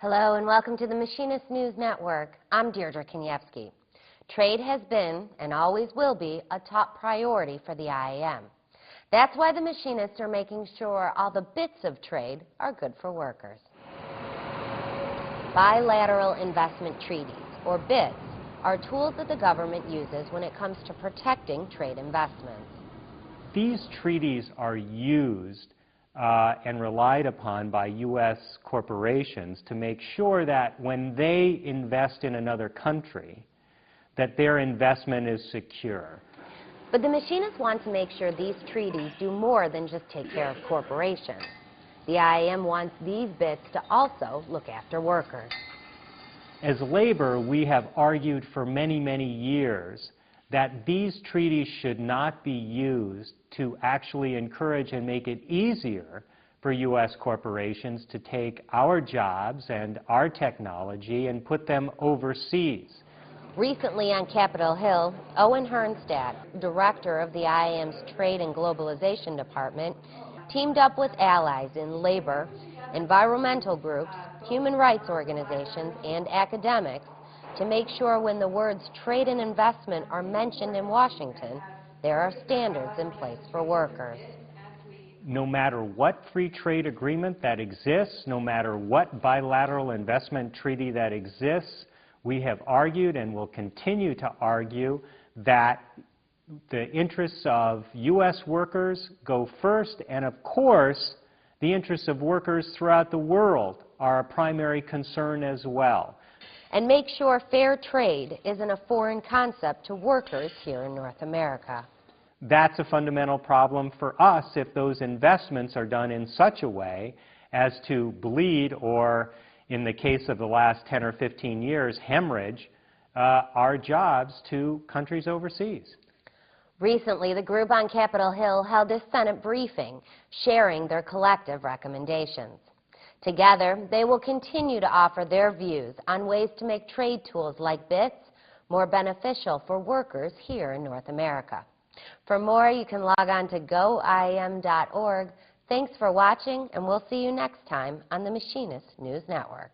Hello and welcome to the Machinists News Network. I'm Deirdre Kanievsky. Trade has been and always will be a top priority for the IAM. That's why the Machinists are making sure all the bits of trade are good for workers. Bilateral investment treaties, or BITs, are tools that the government uses when it comes to protecting trade investments. These treaties are used and relied upon by U.S. corporations to make sure that when they invest in another country, that their investment is secure. But the Machinists want to make sure these treaties do more than just take care of corporations. The IAM wants these bits to also look after workers. As labor, we have argued for many, many years that these treaties should not be used to actually encourage and make it easier for U.S. corporations to take our jobs and our technology and put them overseas. Recently on Capitol Hill, Owen Hernstadt, director of the IAM's Trade and Globalization Department, teamed up with allies in labor, environmental groups, human rights organizations, and academics to make sure when the words trade and investment are mentioned in Washington, there are standards in place for workers. No matter what free trade agreement that exists, no matter what bilateral investment treaty that exists, we have argued and will continue to argue that the interests of U.S. workers go first, and of course, the interests of workers throughout the world are a primary concern as well. And make sure fair trade isn't a foreign concept to workers here in North America. That's a fundamental problem for us if those investments are done in such a way as to bleed or, in the case of the last 10 or 15 years, hemorrhage our jobs to countries overseas. Recently, the group on Capitol Hill held a Senate briefing sharing their collective recommendations. Together, they will continue to offer their views on ways to make trade tools like BITs more beneficial for workers here in North America. For more, you can log on to goiam.org. Thanks for watching, and we'll see you next time on the Machinist News Network.